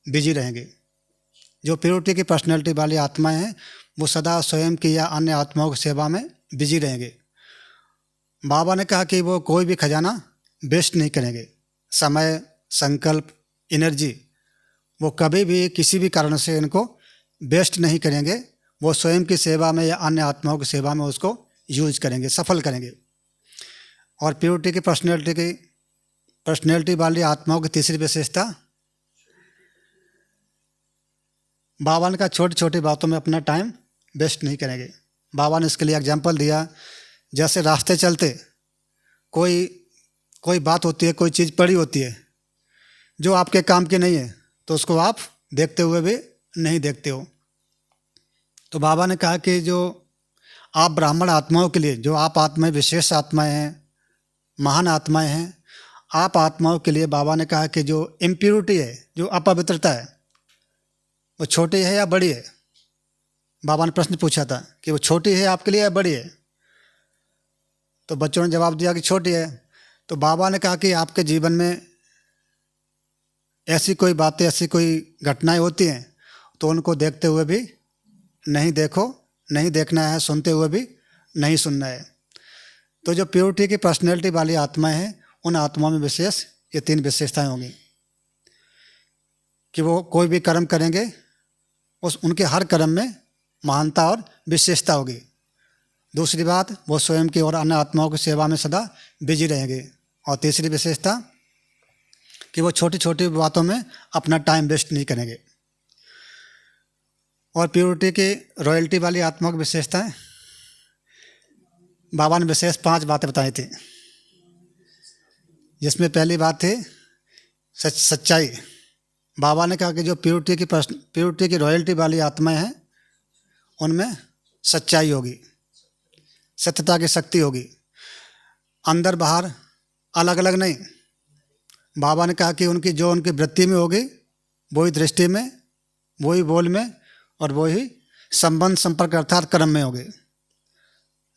[SPEAKER 2] बिजी रहेंगे। जो प्योरिटी की पर्सनैलिटी वाली आत्माएं हैं वो सदा स्वयं की या अन्य आत्माओं की सेवा में बिजी रहेंगे। बाबा ने कहा कि वो कोई भी खजाना वेस्ट नहीं करेंगे। समय, संकल्प, एनर्जी वो कभी भी किसी भी कारण से इनको वेस्ट नहीं करेंगे। वो स्वयं की सेवा में या अन्य आत्माओं की सेवा में उसको यूज करेंगे, सफल करेंगे। और प्योरिटी की पर्सनैलिटी वाली आत्माओं की तीसरी विशेषता, बाबा ने कहा छोटी छोटी बातों में अपना टाइम वेस्ट नहीं करेंगे। बाबा ने इसके लिए एग्जाम्पल दिया, जैसे रास्ते चलते कोई बात होती है, कोई चीज़ पड़ी होती है जो आपके काम की नहीं है तो उसको आप देखते हुए भी नहीं देखते हो। तो बाबा ने कहा कि जो आप ब्राह्मण आत्माओं के लिए, जो आप आत्माएं विशेष आत्माएं हैं, महान आत्माएं हैं, आप आत्माओं के लिए बाबा ने कहा कि जो इम्प्योरिटी है, जो अपवित्रता है, वो छोटी है या बड़ी है? बाबा ने प्रश्न पूछा था कि वो छोटी है आपके लिए या बड़ी है? तो बच्चों ने जवाब दिया कि छोटी है। तो बाबा ने कहा कि आपके जीवन में ऐसी कोई बातें, ऐसी कोई घटनाएं होती हैं तो उनको देखते हुए भी नहीं देखो, नहीं देखना है, सुनते हुए भी नहीं सुनना है। तो जो प्योरिटी की पर्सनैलिटी वाली आत्माएं हैं उन आत्माओं में विशेष ये 3 विशेषताएं होंगी। कि वो कोई भी कर्म करेंगे उस उनके हर कर्म में महानता और विशेषता होगी। दूसरी बात, वो स्वयं की और अन्य आत्माओं की सेवा में सदा बिजी रहेंगे। और तीसरी विशेषता कि वो छोटी छोटी बातों में अपना टाइम वेस्ट नहीं करेंगे। और प्योरिटी की रॉयल्टी वाली आत्माओं की विशेषताएं बाबा ने विशेष 5 बातें बताई थी, जिसमें पहली बात थी सच्चाई। बाबा ने कहा कि जो प्योरिटी की रॉयल्टी वाली आत्माएं हैं उनमें सच्चाई होगी, सत्यता की शक्ति होगी, अंदर बाहर अलग अलग नहीं। बाबा ने कहा कि उनकी वृत्ति में होगी वही दृष्टि में, वही बोल में और वही संबंध संपर्क अर्थात कर्म में होगी।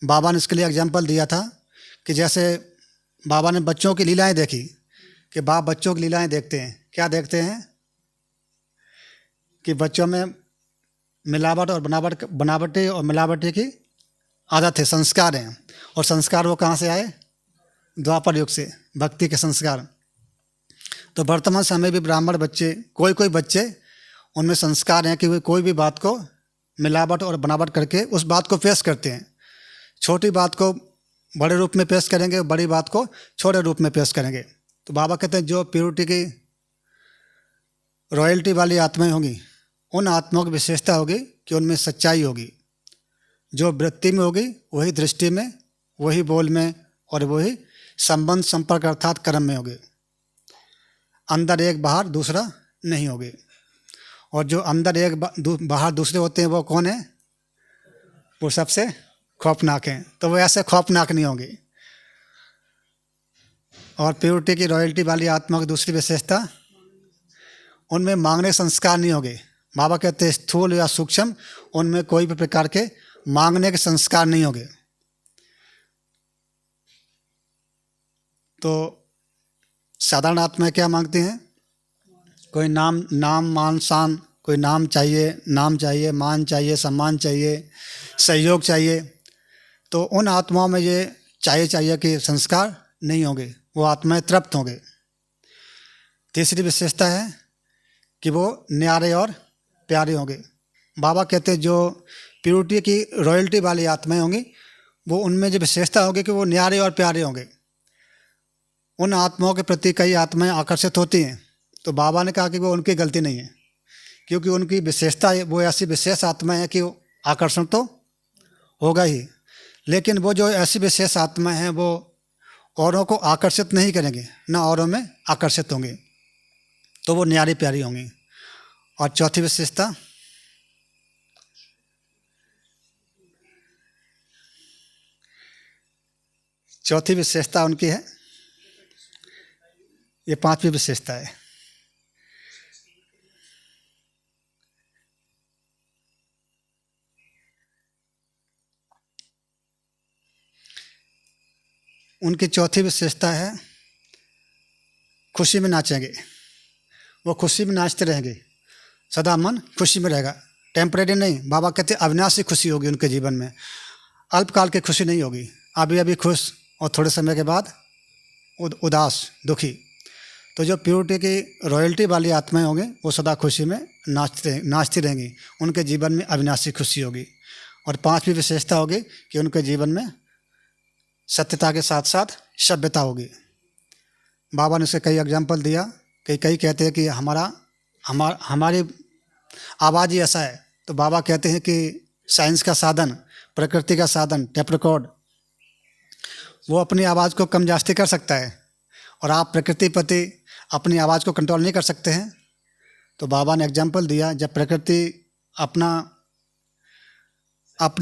[SPEAKER 2] बाबा ने इसके लिए एग्जाम्पल दिया था कि जैसे बाबा ने बच्चों की लीलाएं देखी कि बाप बच्चों की लीलाएं देखते हैं। क्या देखते हैं कि बच्चों में मिलावट और बनावटी और मिलावटी की आदत है, संस्कार हैं। और संस्कार वो कहाँ से आए? द्वापर युग से, भक्ति के संस्कार। तो वर्तमान समय भी ब्राह्मण बच्चे, कोई बच्चे उनमें संस्कार हैं कि वे कोई भी बात को मिलावट और बनावट करके उस बात को पेश करते हैं। छोटी बात को बड़े रूप में पेश करेंगे, बड़ी बात को छोटे रूप में पेश करेंगे। तो बाबा कहते हैं जो प्योरिटी की रॉयल्टी वाली आत्माएं होंगी उन आत्माओं की विशेषता होगी कि उनमें सच्चाई होगी। जो वृत्ति में होगी वही दृष्टि में, वही बोल में और वही संबंध संपर्क अर्थात कर्म में होगी। अंदर एक बाहर दूसरा नहीं होगी। और जो अंदर एक बाहर दूसरे होते हैं वो कौन है? वो सबसे खौफनाक हैं। तो वो ऐसे खौफनाक नहीं होंगे। और प्योरिटी की रॉयल्टी वाली आत्मा की दूसरी विशेषता, उनमें मांगने संस्कार नहीं होंगे। बाबा कहते हैं स्थूल या सूक्ष्म उनमें कोई भी प्रकार के मांगने के संस्कार नहीं होंगे। तो साधारण आत्माएं क्या मांगती हैं? कोई नाम मान शान, कोई नाम चाहिए, मान चाहिए, सम्मान चाहिए, सहयोग चाहिए। तो उन आत्माओं में ये चाहिए कि संस्कार नहीं होंगे, वो आत्माएं तृप्त होंगे। तीसरी विशेषता है कि वो न्यारे और प्यारे होंगे। बाबा कहते हैं जो प्योरिटी की रॉयल्टी वाली आत्माएं होंगी वो उनमें जो विशेषता होगी कि वो न्यारे और प्यारे होंगे। उन आत्माओं के प्रति कई आत्माएं आकर्षित होती हैं। तो बाबा ने कहा कि वो उनकी गलती नहीं है, क्योंकि उनकी विशेषता, वो ऐसी विशेष आत्माएं हैं कि आकर्षण तो होगा ही, लेकिन वो जो ऐसी विशेष आत्माएं हैं वो औरों को आकर्षित नहीं करेंगे, ना औरों में आकर्षित होंगे। तो वो न्यारी प्यारी होंगी। और चौथी विशेषता उनकी है, ये 5वीं विशेषता है। उनकी चौथी विशेषता है खुशी में नाचेंगे। वो खुशी में नाचते रहेंगे, सदा मन खुशी में रहेगा, टेम्परेरी नहीं। बाबा कहते अविनाशी खुशी होगी उनके जीवन में, अल्पकाल की खुशी नहीं होगी। अभी खुश और थोड़े समय के बाद उदास, दुखी। तो जो प्योरिटी की रॉयल्टी वाली आत्माएं होंगे वो सदा खुशी में नाचती रहेंगी, उनके जीवन में अविनाशी खुशी होगी। और 5वीं विशेषता होगी कि उनके जीवन में सत्यता के साथ साथ सभ्यता होगी। बाबा ने उसे कई एग्जाम्पल दिया कि कई कहते हैं कि हमारी आवाज़ ही ऐसा है। तो बाबा कहते हैं कि साइंस का साधन, प्रकृति का साधन, टेप रिकॉर्ड, वो अपनी आवाज़ को कम जास्ती कर सकता है, और आप प्रकृति प्रति अपनी आवाज़ को कंट्रोल नहीं कर सकते हैं। तो बाबा ने एग्जाम्पल दिया, जब प्रकृति अपनी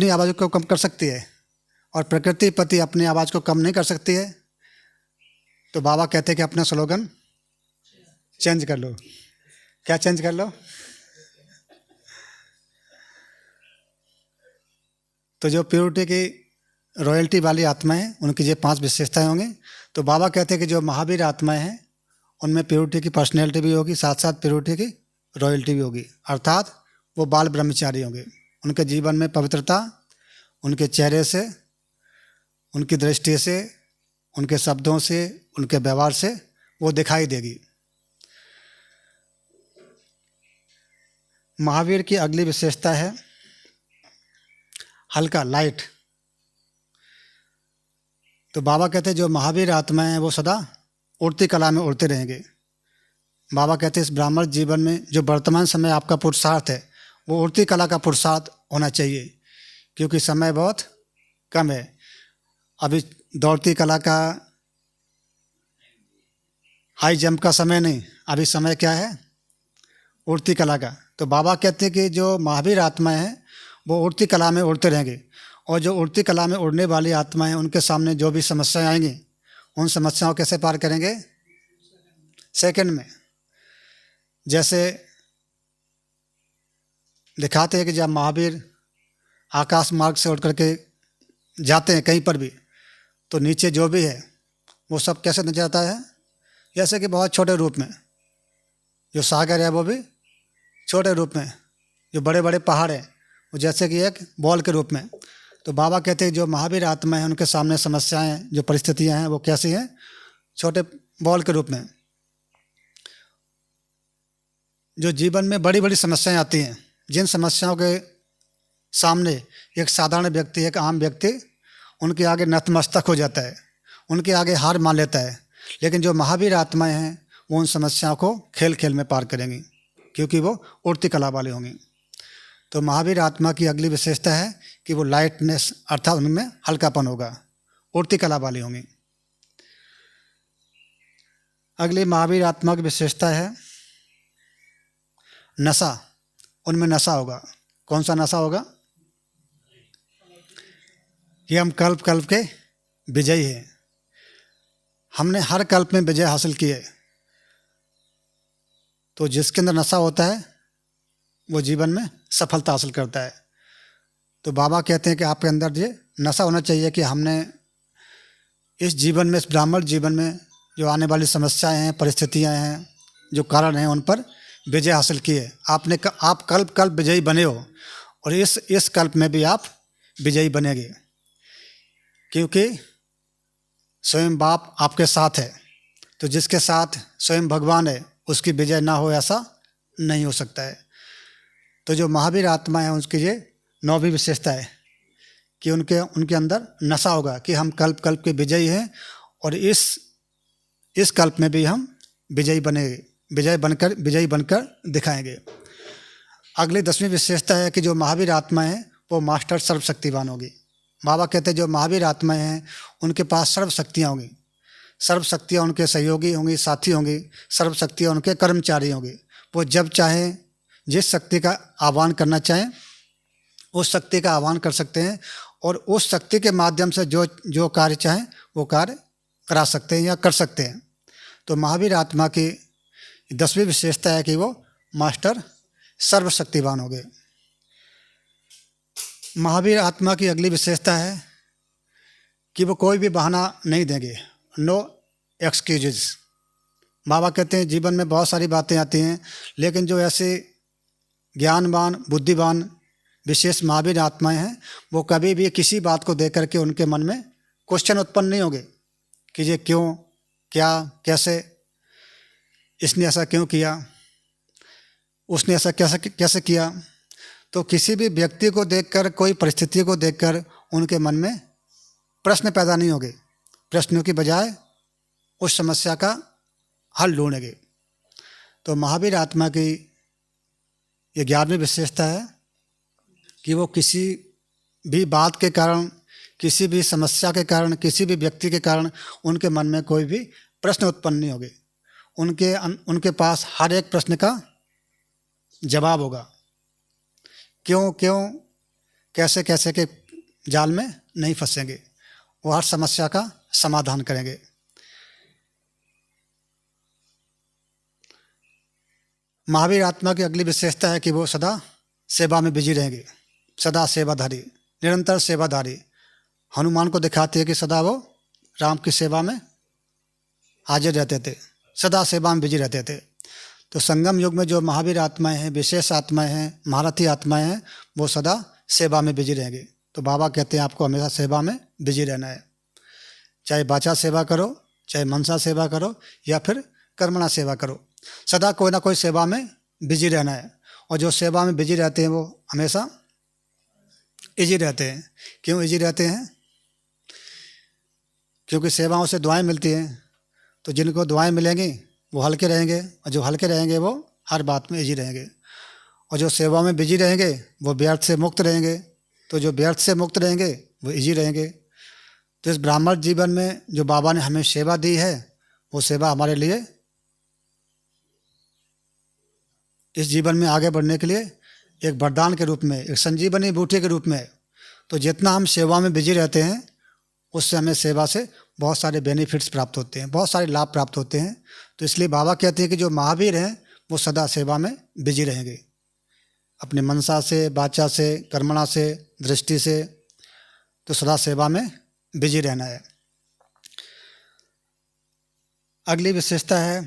[SPEAKER 2] आवाज़ को कम कर सकती है और प्रकृति प्रति अपनी आवाज़ को कम नहीं कर सकती है, तो बाबा कहते हैं कि अपना स्लोगन चेंज कर लो। क्या चेंज कर लो? तो जो प्योरिटी की रॉयल्टी वाली आत्माएं हैं उनकी ये 5 विशेषताएं होंगी। तो बाबा कहते हैं कि जो महावीर आत्माएं हैं उनमें प्योरिटी की पर्सनैलिटी भी होगी, साथ साथ प्योरिटी की रॉयल्टी भी होगी, अर्थात वो बाल ब्रह्मचारी होंगे। उनके जीवन में पवित्रता उनके चेहरे से, उनकी दृष्टि से, उनके शब्दों से, उनके व्यवहार से वो दिखाई देगी। महावीर की अगली विशेषता है हल्का, लाइट। तो बाबा कहते हैं जो महावीर आत्मा है वो सदा उड़ती कला में उड़ते रहेंगे। बाबा कहते हैं इस ब्राह्मण जीवन में जो वर्तमान समय आपका पुरुषार्थ है वो उड़ती कला का पुरुषार्थ होना चाहिए, क्योंकि समय बहुत कम है। अभी दौड़ती कला का, हाई जंप का समय नहीं, अभी समय क्या है, उड़ती कला का। तो बाबा कहते हैं कि जो महावीर आत्मा है वो उड़ती कला में उड़ते रहेंगे, और जो उड़ती कला में उड़ने वाली आत्मा है उनके सामने जो भी समस्याएं आएंगी उन समस्याओं को कैसे पार करेंगे, सेकंड में। जैसे दिखाते हैं कि जब महावीर आकाश मार्ग से उड़ करके जाते हैं कहीं पर भी, तो नीचे जो भी है वो सब कैसे नजर आता है, जैसे कि बहुत छोटे रूप में। जो सागर है वो भी छोटे रूप में, जो बड़े बड़े पहाड़ हैं वो जैसे कि एक बॉल के रूप में। तो बाबा कहते हैं जो महावीर आत्मा है उनके सामने समस्याएं, जो परिस्थितियां हैं वो कैसी हैं, छोटे बॉल के रूप में। जो जीवन में बड़ी बड़ी समस्याएं आती हैं, जिन समस्याओं के सामने एक साधारण व्यक्ति, एक आम व्यक्ति उनके आगे नतमस्तक हो जाता है, उनके आगे हार मान लेता है, लेकिन जो महावीर आत्माएं हैं वो उन समस्याओं को खेल खेल में पार करेंगी, क्योंकि वो उड़ती कला वाले होंगी। तो महावीर आत्मा की अगली विशेषता है कि वो लाइटनेस, अर्थात उनमें हल्कापन होगा, उड़ती कला वाली होंगी। अगली महावीर आत्मा की विशेषता है नशा, उनमें नशा होगा। कौन सा नशा होगा, कि हम कल्प कल्प के विजयी हैं, हमने हर कल्प में विजय हासिल की है। तो जिसके अंदर नशा होता है वो जीवन में सफलता हासिल करता है। तो बाबा कहते हैं कि आपके अंदर ये नशा होना चाहिए कि हमने इस जीवन में, इस ब्राह्मण जीवन में जो आने वाली समस्याएं हैं, परिस्थितियां हैं, जो कारण हैं, उन पर विजय हासिल की है। आप कल्प कल्प विजयी बने हो, और इस कल्प में भी आप विजयी बनेंगे, क्योंकि स्वयं बाप आपके साथ है। तो जिसके साथ स्वयं भगवान है उसकी विजय ना हो ऐसा नहीं हो सकता है। तो जो महावीर आत्मा है उसकी ये 9वीं विशेषता है कि उनके अंदर नशा होगा कि हम कल्प कल्प के विजयी हैं, और इस कल्प में भी हम विजयी बनेंगे, विजयी बनकर दिखाएंगे। अगली 10वीं विशेषता है कि जो महावीर आत्मा है वो मास्टर सर्वशक्तिवान होगी। बाबा कहते हैं जो महावीर आत्माएं हैं उनके पास सर्व शक्तियाँ होंगी, सर्व शक्तियाँ उनके सहयोगी होंगी, साथी होंगी, सर्व शक्तियाँ उनके कर्मचारी होंगी। वो जब चाहें जिस शक्ति का आह्वान करना चाहें उस शक्ति का आह्वान कर सकते हैं, और उस शक्ति के माध्यम से जो कार्य चाहें वो कार्य करा सकते हैं या कर सकते हैं। तो महावीर आत्मा की 10वीं विशेषता है कि वो मास्टर सर्वशक्तिवान हो गए। महावीर आत्मा की अगली विशेषता है कि वो कोई भी बहाना नहीं देंगे, नो एक्सक्यूजेज। बाबा कहते हैं जीवन में बहुत सारी बातें आती हैं, लेकिन जो ऐसे ज्ञानवान, बुद्धिवान, विशेष महावीर आत्माएं हैं वो कभी भी किसी बात को देख करके उनके मन में क्वेश्चन उत्पन्न नहीं होंगे कि ये क्यों, क्या, कैसे, इसने ऐसा क्यों किया, उसने ऐसा कैसे किया। तो किसी भी व्यक्ति को देखकर, कोई परिस्थिति को देखकर उनके मन में प्रश्न पैदा नहीं होंगे, प्रश्नों की बजाय उस समस्या का हल ढूंढेंगे। तो महावीर आत्मा की ये 11वीं विशेषता है कि वो किसी भी बात के कारण, किसी भी समस्या के कारण, किसी भी व्यक्ति के कारण उनके मन में कोई भी प्रश्न उत्पन्न नहीं होंगे। उनके पास हर एक प्रश्न का जवाब होगा। क्यों, कैसे के जाल में नहीं फंसेंगे, वो हर समस्या का समाधान करेंगे। महावीर आत्मा की अगली विशेषता है कि वो सदा सेवा में बिजी रहेंगे, सदा सेवाधारी, निरंतर सेवाधारी। हनुमान को दिखाती है कि सदा वो राम की सेवा में हाजिर रहते थे, सदा सेवा में बिजी रहते थे। तो संगम युग में जो महावीर आत्माएं हैं, विशेष आत्माएं हैं, महारथी आत्माएं हैं, वो सदा सेवा में बिजी रहेंगे। तो बाबा कहते हैं आपको हमेशा सेवा में बिजी रहना है, चाहे वाचा सेवा करो, चाहे मनसा सेवा करो, या फिर कर्मणा सेवा करो, सदा कोई ना कोई सेवा में बिजी रहना है। और जो सेवा में बिजी रहते हैं वो हमेशा इजी रहते हैं। क्यों इजी रहते हैं? क्योंकि सेवाओं से दुआएं मिलती हैं, तो जिनको दुआएं मिलेंगी वो हल्के रहेंगे, और जो हल्के रहेंगे वो हर बात में इजी रहेंगे। और जो सेवा में बिजी रहेंगे वो व्यर्थ से मुक्त रहेंगे, तो जो व्यर्थ से मुक्त रहेंगे वो इजी रहेंगे। तो इस ब्राह्मण जीवन में जो बाबा ने हमें सेवा दी है, वो सेवा हमारे लिए इस जीवन में आगे बढ़ने के लिए एक वरदान के रूप में, एक संजीवनी बूटी के रूप में है। तो जितना हम सेवा में बिजी रहते हैं, उससे हमें सेवा से बहुत सारे बेनिफिट्स प्राप्त होते हैं, बहुत सारे लाभ प्राप्त होते हैं। तो इसलिए बाबा कहते हैं कि जो महावीर हैं वो सदा सेवा में बिजी रहेंगे, अपने मनसा से, वाचा से, कर्मणा से, दृष्टि से, तो सदा सेवा में बिजी रहना है। अगली विशेषता है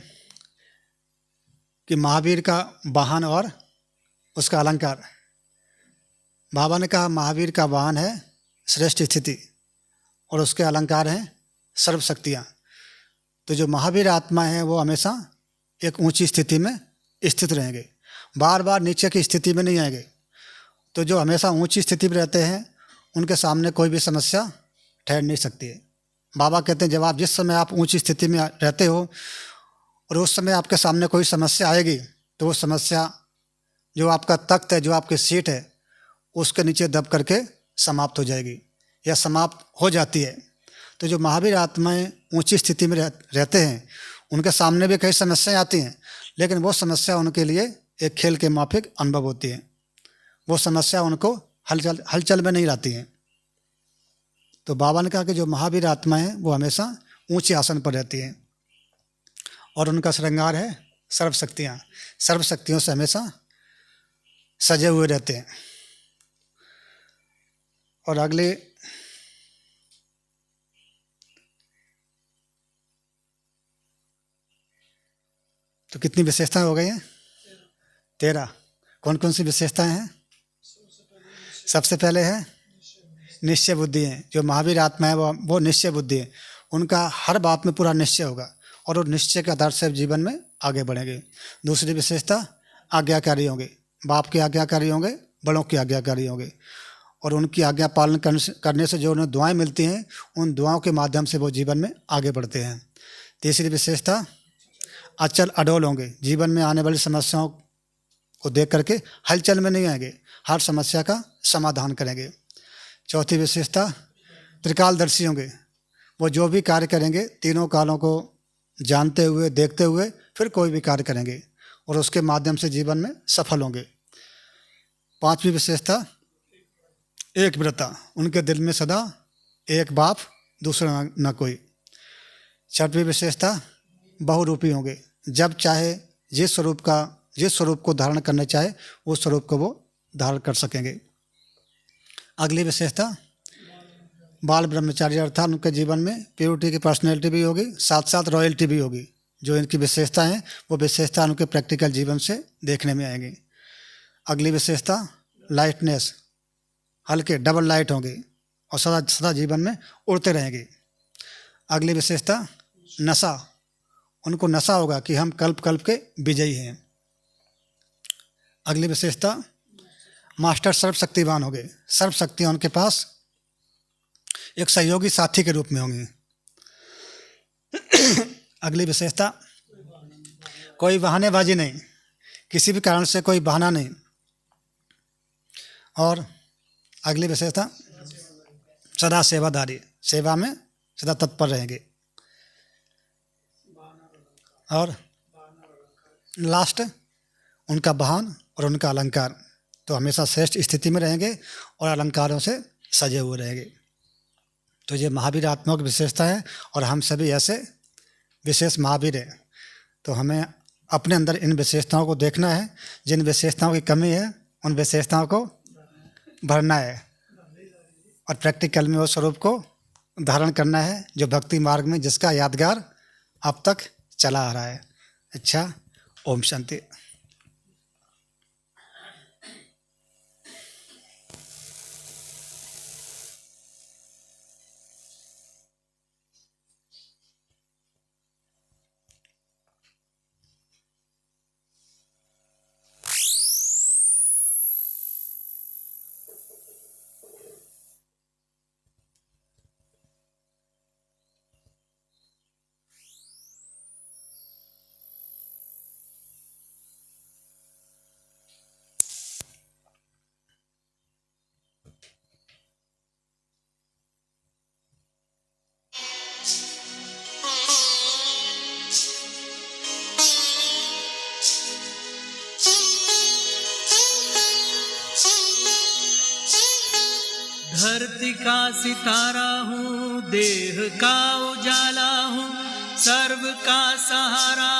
[SPEAKER 2] कि महावीर का वाहन और उसका अलंकार। बाबा ने कहा महावीर का वाहन है श्रेष्ठ स्थिति और उसके अलंकार हैं सर्व शक्तियाँ। तो जो महावीर आत्मा है वो हमेशा एक ऊंची स्थिति में स्थित रहेंगे, बार बार नीचे की स्थिति में नहीं आएंगे। तो जो हमेशा ऊंची स्थिति में रहते हैं उनके सामने कोई भी समस्या ठहर नहीं सकती है। बाबा कहते हैं जब आप जिस समय आप ऊंची स्थिति में रहते हो और उस समय आपके सामने कोई समस्या आएगी, तो वो समस्या जो आपका तख्त है, जो आपकी सीट है, उसके नीचे दब करके समाप्त हो जाएगी या समाप्त हो जाती है। तो जो महावीर आत्माएं ऊंची स्थिति में रहते हैं उनके सामने भी कई समस्याएं आती हैं, लेकिन वो समस्या उनके लिए एक खेल के माफिक अनुभव होती है। वो समस्या उनको हलचल में नहीं लाती हैं। तो बाबा ने कहा कि जो महावीर आत्माएं हैं वो हमेशा ऊंचे आसन पर रहती हैं और उनका श्रृंगार है सर्वशक्तियाँ। सर्वशक्तियों से हमेशा सजे हुए रहते हैं। और अगले तो कितनी विशेषताएं हो गई हैं? 13। कौन कौन सी विशेषताएं हैं? सबसे पहले है निश्चय बुद्धि है। जो महावीर आत्मा है वो निश्चय बुद्धि है। उनका हर बात में पूरा निश्चय होगा और वो निश्चय के आधार से जीवन में आगे बढ़ेंगे। दूसरी विशेषता आज्ञाकारी होंगे, बाप के आज्ञाकारी होंगे, बड़ों की आज्ञाकारी होंगे और उनकी आज्ञा पालन करने से जो उन्हें दुआएं मिलती हैं उन दुआओं के माध्यम से वो जीवन में आगे बढ़ते हैं। तीसरी विशेषता अचल अडोल होंगे, जीवन में आने वाली समस्याओं को देख करके हलचल में नहीं आएंगे, हर समस्या का समाधान करेंगे। चौथी विशेषता त्रिकालदर्शी होंगे, वो जो भी कार्य करेंगे तीनों कालों को जानते हुए, देखते हुए फिर कोई भी कार्य करेंगे और उसके माध्यम से जीवन में सफल होंगे। पांचवी विशेषता एक व्रता, उनके दिल में सदा एक बाप दूसरा न कोई। छठवीं विशेषता बहुरूपी होंगे, जब चाहे जिस स्वरूप को धारण करना चाहे उस स्वरूप को वो धारण कर सकेंगे। अगली विशेषता बाल ब्रह्मचारी, अर्थात उनके जीवन में प्योरिटी की पर्सनैलिटी भी होगी, साथ साथ रॉयल्टी भी होगी। जो इनकी विशेषता हैं वो विशेषता उनके प्रैक्टिकल जीवन से देखने में आएंगी। अगली विशेषता लाइटनेस, हल्के डबल लाइट होंगे और सदा सदा जीवन में उड़ते रहेंगे। अगली विशेषता नशा, उनको नशा होगा कि हम कल्प कल्प के विजयी हैं। अगली विशेषता मास्टर सर्वशक्तिवान होंगे, सर्वशक्तियाँ उनके पास एक सहयोगी साथी के रूप में होंगी। अगली विशेषता कोई बहानेबाजी नहीं, किसी भी कारण से कोई बहाना नहीं। और अगली विशेषता सदा सेवादारी, सेवा में सदा तत्पर रहेंगे। और लास्ट उनका वाहन और उनका अलंकार, तो हमेशा श्रेष्ठ स्थिति में रहेंगे और अलंकारों से सजे हुए रहेंगे। तो ये महावीर आत्माओं की विशेषता है और हम सभी ऐसे विशेष महावीर हैं। तो हमें अपने अंदर इन विशेषताओं को देखना है, जिन विशेषताओं की कमी है उन विशेषताओं को भरना है और प्रैक्टिकल में उस स्वरूप को धारण करना है जो भक्ति मार्ग में जिसका यादगार अब तक चला आ रहा है। अच्छा, ओम शांति।
[SPEAKER 1] धरती का सितारा हूँ, देह का उजाला हूँ, सर्व का सहारा